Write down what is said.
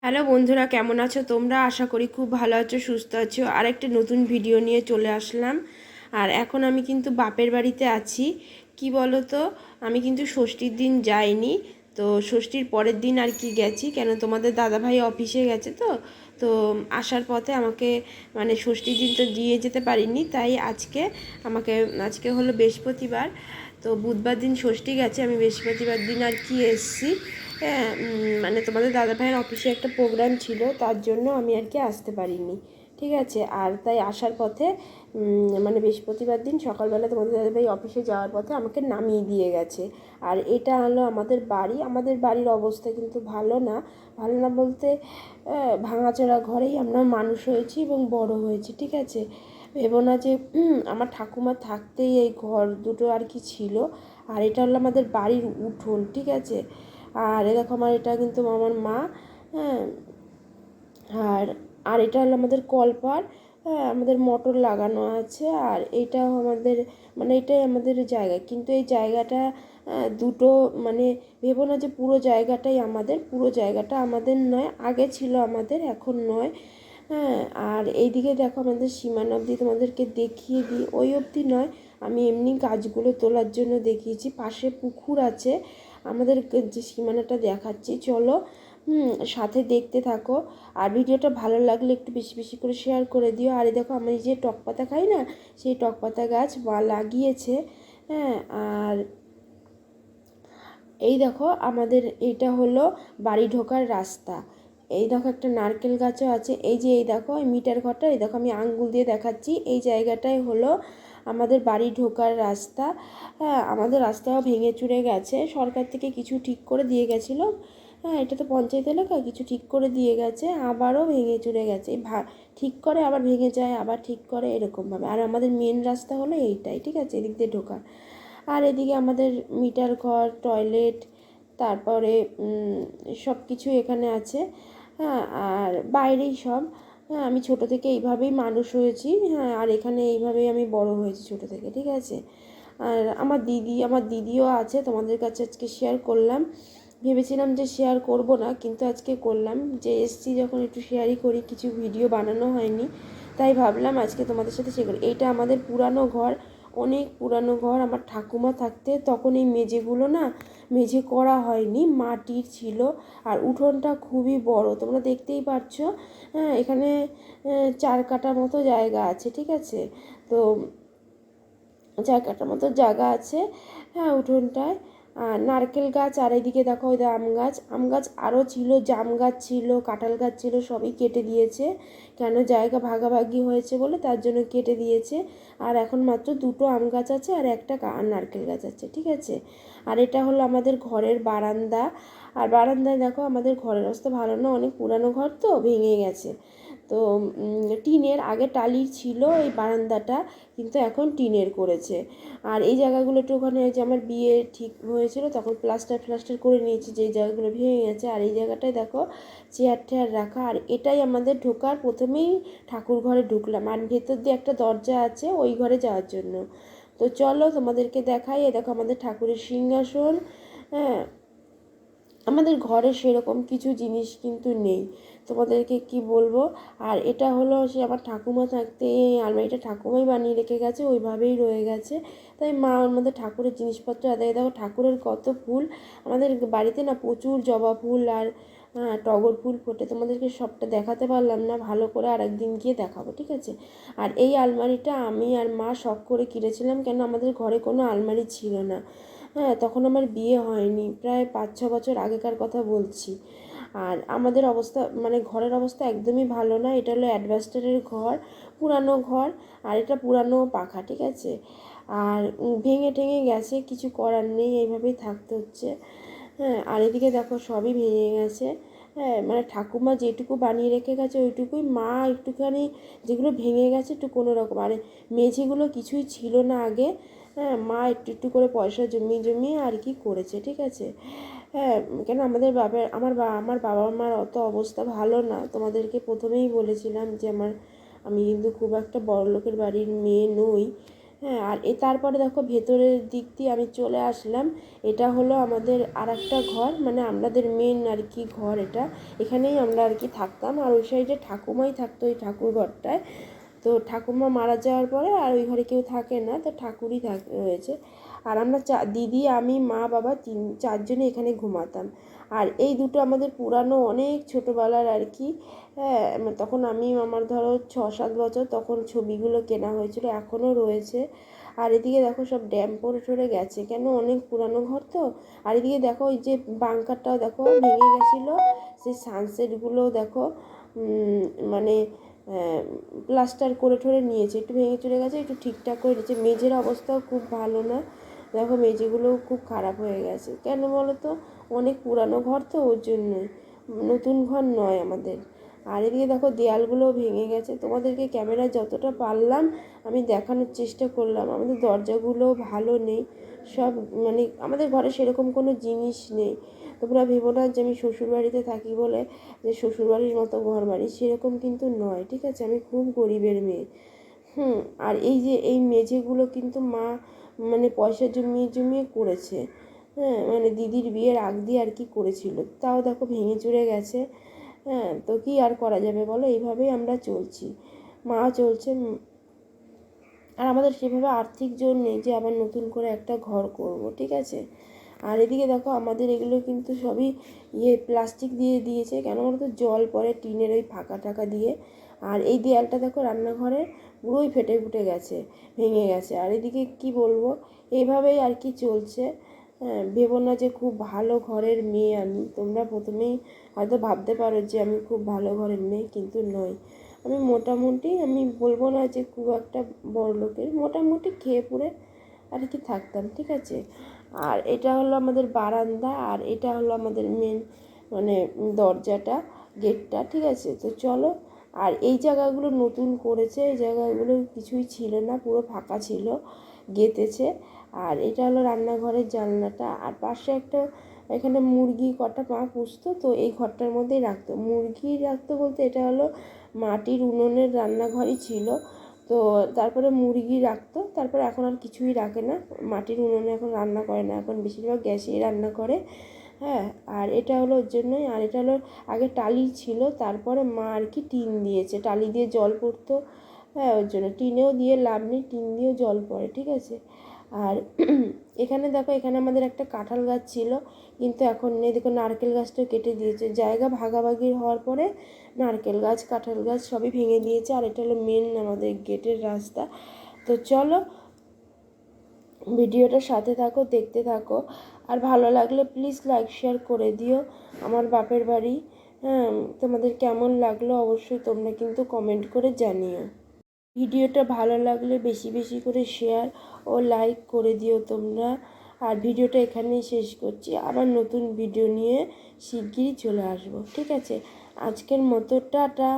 Hello বন্ধুরা, কেমন আছো তোমরা? আশা করি খুব ভালো আছো, সুস্থ আছো। আর একটা নতুন ভিডিও নিয়ে চলে আসলাম। আর এখন আমি কিন্তু বাপের বাড়িতে আছি। কি বলো তো, আমি কিন্তু ষষ্ঠীর দিন যাইনি। তো ষষ্ঠীর পরের দিন আর কি গেছি, কেন তোমাদের দাদাভাই অফিসে গেছে। তো তো আসার পথে আমাকে মানে ষষ্ঠীর দিন তো দিয়ে যেতে পারিনি, তাই আজকে হলো বৃহস্পতিবার। তো বুধবার দিন ষষ্ঠী গেছে, আমি বৃহস্পতিবার দিন আর কি এসছি। হ্যাঁ, মানে তোমাদের দাদাভাইয়ের অফিসে একটা প্রোগ্রাম ছিল, তার জন্য আমি আর কি আসতে পারিনি। ঠিক আছে, আর তাই আসার পথে মানে বৃহস্পতিবার দিন সকালবেলা তোমাদের দাদাভাই অফিসে যাওয়ার পথে আমাকে নামিয়ে দিয়ে গেছে। আর এটা হলো আমাদের বাড়ির অবস্থা কিন্তু ভালো না। ভালো না বলতে ভাঙাচোরা ঘরেই আমরা মানুষ হয়েছি এবং বড় হয়েছি। ঠিক আছে, ভেবো না যে আমার ঠাকুমা থাকতেই এই ঘর দুটো আর কি ছিল। আর এটা হলো আমাদের বাড়ির উঠোন। ঠিক আছে, আর এরকম আমার এটা কিন্তু আমার মা। হ্যাঁ, আর আর এটা হলো আমাদের কলপার। হ্যাঁ, আমাদের মোটর লাগানো আছে। আর এইটাও আমাদের মানে এটাই আমাদের জায়গা, কিন্তু এই জায়গাটা দুটো মানে ভেবো না যে পুরো জায়গাটা আমাদের নয়। আগে ছিল আমাদের, এখন নয়। হ্যাঁ, আর এইদিকে দেখো আমাদের সীমানা অবধি তোমাদেরকে দেখিয়ে দিই। ওই অবধি নয়, আমি এমনি গাছগুলো তোলার জন্য দেখিয়েছি। পাশে পুকুর আছে, আমাদের যে সীমানাটা দেখাচ্ছি। চলো সাথে দেখতে থাকো। আর ভিডিওটা ভালো লাগলে একটু বেশি বেশি করে শেয়ার করে দিও। আর এই দেখো, আমি যে টক পাতা খাই না, সেই টক পাতা গাছ মা লাগিয়েছে। হ্যাঁ, আর এই দেখো আমাদের এটা হলো বাড়ি ঢোকার রাস্তা। এই দেখো একটা নারকেল গাছও আছে। এই দেখো এই মিটার ঘরটা, এই দেখো আমি আঙ্গুল দিয়ে দেখাচ্ছি, এই জায়গাটাই হলো আমাদের বাড়ি ঢোকার রাস্তা। হ্যাঁ, আমাদের রাস্তাও ভেঙে চুরে গেছে, সরকার থেকে কিছু ঠিক করে দিয়ে গেছিলো। হ্যাঁ, এটা তো পঞ্চায়েত এলাকা, কিছু ঠিক করে দিয়ে গেছে, আবারও ভেঙে চুরে গেছে। ঠিক করে আবার ভেঙে যায়, আবার ঠিক করে, এরকমভাবে। আর আমাদের মেন রাস্তা হলো এইটাই। ঠিক আছে, এদিক দিয়ে ঢোকার। আর এদিকে আমাদের মিটার ঘর, টয়লেট, তারপরে সব কিছু এখানে আছে। হ্যাঁ, আর বাইরেই সব। হ্যাঁ, আমি ছোট থেকে এইভাবেই মানুষ হয়েছি। হ্যাঁ, আর এখানে এইভাবেই আমি বড় হয়েছি ছোট থেকে। ঠিক আছে, আর আমার দিদিও আছে, তোমাদের কাছে আজকে শেয়ার করলাম। ভেবেছিলাম যে শেয়ার করব না, কিন্তু আজকে করলাম, যে এসছি যখন একটু শেয়ারই করি। কিছু ভিডিও বানানো হয়নি, তাই ভাবলাম আজকে তোমাদের সাথে শেয়ার করি। এইটা আমাদের পুরানো ঘর, অনেক পুরানো ঘর। আমার ঠাকুমা থাকতে তখন এই মেঝেগুলো না, মেঝে করা হয়নি, মাটির ছিল। আর উঠোনটা খুবই বড়, তোমরা দেখতেই পাচ্ছ। হ্যাঁ, এখানে 4 কাঠা মতো জায়গা আছে। ঠিক আছে, তো 4 কাঠা মতো জায়গা আছে। হ্যাঁ, উঠোনটায়। আর নারকেল গাছ, আর এদিকে দেখো ওই আম গাছ আরও ছিল, জাম গাছ ছিল, কাঁঠাল গাছ ছিল, সবই কেটে দিয়েছে। কেন, জায়গা ভাগাভাগি হয়েছে বলে, তার জন্য কেটে দিয়েছে। আর এখন মাত্র 2টো আম গাছ আছে আর একটা নারকেল গাছ আছে। ঠিক আছে, আর এটা হলো আমাদের ঘরের বারান্দা। আর বারান্দায় দেখো, আমাদের ঘরের অবস্থা ভালো না, অনেক পুরানো ঘর তো, ভেঙে গেছে। তো টিনের, আগে টালির ছিল এই বারান্দাটা, কিন্তু এখন টিনের করেছে। আর এই জায়গাগুলো একটু ওখানে যে আমার বিয়ে ঠিক হয়েছিল তখন প্লাস্টার করে নিয়েছি, যে জায়গাগুলো ভেঙে গেছে। আর এই জায়গাটায় দেখো চেয়ার টেয়ার রাখা। আর এটাই আমাদের ঢোকার, প্রথমেই ঠাকুর ঘরে ঢুকলাম, আর ভেতর দিয়ে একটা দরজা আছে ওই ঘরে যাওয়ার জন্য। তো চলো তোমাদেরকে দেখাই। এ দেখো আমাদের ঠাকুরের সিংহাসন। হ্যাঁ, আমাদের ঘরে সেরকম কিছু জিনিস কিন্তু নেই, তোমাদেরকে কি বলবো। আর এটা হলো সে আমার ঠাকুমা থাকতে এই আলমারিটা ঠাকুমাই বানিয়ে রেখে গেছে, ওইভাবেই রয়ে গেছে। তাই মা ওর মধ্যে ঠাকুরের জিনিসপত্র আদায়। দেখো ঠাকুরের কত ফুল, আমাদের বাড়িতে না প্রচুর জবা ফুল আর টগর ফুল ফোটে। তোমাদেরকে সবটা দেখাতে পারলাম না, ভালো করে আর একদিন গিয়ে দেখাবো। ঠিক আছে, আর এই আলমারিটা আমি আর মা শখ করে কিনেছিলাম, কেন আমাদের ঘরে কোনো আলমারি ছিল না। হ্যাঁ, তখন আমার বিয়ে হয়নি, প্রায় 5-6 বছর আগেকার কথা বলছি। আর আমাদের অবস্থা মানে ঘরের অবস্থা একদমই ভালো না। এটা হলো অ্যাডভেস্টারের ঘর, পুরানো ঘর। আর এটা পুরানো পাখা। ঠিক আছে, আর ভেঙে ঠেঙে গেছে, কিছু করার নেই, এইভাবেই থাকতে হচ্ছে। হ্যাঁ, আর এদিকে দেখো সবই ভেঙে গেছে। হ্যাঁ, মানে ঠাকুমা যেটুকু বানিয়ে রেখে গেছে ওইটুকুই, মা একটুখানি যেগুলো ভেঙে গেছে একটু কোনো রকম। আর মেঝেগুলো কিছুই ছিল না আগে। হ্যাঁ, মা একটু একটু করে পয়সা জমিয়ে আর কি করেছে। ঠিক আছে, হ্যাঁ, কেন আমার বাবা মার অত অবস্থা ভালো না। তোমাদেরকে প্রথমেই বলেছিলাম যে আমি কিন্তু খুব একটা বড়লোকের বাড়ির মেয়ে নই। হ্যাঁ, আর তারপরে দেখো ভেতরের দিক দিয়ে আমি চলে আসলাম। এটা হলো আমাদের আরেকটা ঘর, মানে আমাদের মেন আর কি ঘর এটা। এখানেই আমরা আর কি থাকতাম, আর ওই সাইডে ঠাকুমাই থাকতো ওই ঠাকুর ঘরটায়। তো ঠাকুমা মারা যাওয়ার পরে আর ওই ঘরে কেউ থাকে না, তো ঠাকুরই রয়েছে। আর আমরা দিদি, আমি, মা, বাবা, চারজনে এখানে ঘুমাতাম। আর এই দুটো আমাদের পুরানো, অনেক ছোটোবেলার আর কি। হ্যাঁ, তখন আমি আমার ধরো 6-7 বছর, তখন ছবিগুলো কেনা হয়েছিল, এখনও রয়েছে। আর এদিকে দেখো সব ড্যাম পড়ে টরে গেছে, কেন অনেক পুরানো ঘর তো। আর এদিকে দেখো ওই যে বাংকারটাও দেখো ভেঙে গেছিলো, সেই সানসেটগুলো দেখো মানে প্লাস্টার করে ঠরে নিয়েছে, একটু ভেঙে চলে গেছে, একটু ঠিকঠাক করে নিয়েছে। মেঝের অবস্থাও খুব ভালো না, দেখো মেঝেগুলোও খুব খারাপ হয়ে গেছে। কেন বলো তো, অনেক পুরানো ঘর তো, ওর জন্যই, নতুন ঘর নয় আমাদের। আর এদিকে দেখো দেয়ালগুলোও ভেঙে গেছে। তোমাদেরকে ক্যামেরায় যতটা পারলাম আমি দেখানোর চেষ্টা করলাম। আমাদের দরজাগুলোও ভালো নেই, সব মানে আমাদের ঘরে সেরকম কোনো জিনিস নেই। তোমরা ভেবো না যে আমি শ্বশুরবাড়িতে থাকি বলে যে শ্বশুরবাড়ির মতো ঘর বাড়ি, সেরকম কিন্তু নয়, ঠিক আছে। আমি খুব গরিবের মেয়ে। আর এই যে এই মেঝেগুলো কিন্তু মা মানে পয়সা জমিয়ে জমিয়ে করেছে। হ্যাঁ, মানে দিদির বিয়ের আগ দিয়ে আর কি করেছিল, তাও দেখো ভেঙে চুরে গেছে। হ্যাঁ, তো কি আর করা যাবে বলো, এইভাবেই আমরা চলছি, মা চলছে। আর আমাদের সেভাবে আর্থিক জোর নেই যে আবার নতুন করে একটা ঘর করব, ঠিক আছে। আর এদিকে দেখো আমাদের এগুলো কিন্তু সবই প্লাস্টিক দিয়ে দিয়েছে, কেন বলতো জল পড়ে টিনের ওই ফাঁকা টাকা দিয়ে। আর এই দেয়ালটা দেখো রান্নাঘরে পুরোই ফেটে ফুটে গেছে, ভেঙে গেছে। আর এদিকে কি বলবো, এইভাবেই আর কি চলছে। হ্যাঁ, ভেবো না যে খুব ভালো ঘরের মেয়ে আমি। তোমরা প্রথমেই হয়তো ভাবতে পারো যে আমি খুব ভালো ঘরের মেয়ে, কিন্তু নই। আমি মোটামুটি, আমি বলবো না যে খুব একটা বড়লোকের, মোটামুটি খেয়ে পরে আর কি থাকতাম, ঠিক আছে। আর এটা হলো আমাদের বারান্দা, আর এটা হলো আমাদের মেন মানে দরজাটা, গেটটা, ঠিক আছে। তো চলো, আর এই জায়গাগুলো নতুন করেছে, এই জায়গাগুলো কিছুই ছিল না, পুরো ফাঁকা ছিল, গেঁথেছে। আর এটা হলো রান্নাঘরের জানলাটা। আর পাশে একটা, এখানে মুরগি কটা মা পুষতো, তো এই ঘরটার মধ্যেই রাখতো মুরগি, রাখতো বলতে এটা হলো মাটির উনুনের রান্নাঘরই ছিল। তো তারপরে মুরগি রাখতো, তারপরে এখন আর কিছুই রাখে না, মাটির উনুনে এখন রান্না করে না, এখন বেশিরভাগ গ্যাসেই রান্না করে। হ্যাঁ, আর এটা হলো ওর জন্যই। আর এটা হলো আগে টালি ছিল, তারপরে মা আর কি টিন দিয়েছে, টালি দিয়ে জল পড়তো। হ্যাঁ, ওর জন্য টিনেও দিয়ে লাভ নেই, টিন দিয়েও জল পড়ে, ঠিক আছে। আর এখানে দেখো, এখানে আমাদের একটা কাঁঠাল গাছ ছিল, কিন্তু এখন নেই। দেখো নারকেল গাছটা কেটে দিয়েছে, জায়গা ভাগাভাগি হওয়ার পরে নারকেল গাছ, কাঁঠাল গাছ সবই ভেঙে দিয়েছে। আর এটা হলো মেন আমাদের গেটের রাস্তা। তো চলো, ভিডিওটার সাথে থাকো, দেখতে থাকো। আর ভালো লাগলে প্লিজ লাইক শেয়ার করে দিও। আমার বাপের বাড়ি, হ্যাঁ, তোমাদের কেমন লাগলো অবশ্যই তোমরা কিন্তু কমেন্ট করে জানিও। ভিডিওটা ভালো লাগলে বেশি বেশি করে শেয়ার ও লাইক করে দিও তোমরা। আর ভিডিওটা এখানেই শেষ করছি, আবার নতুন ভিডিও নিয়ে শিগগিরই চলে আসবো, ঠিক আছে। আজকের মতো টাটা।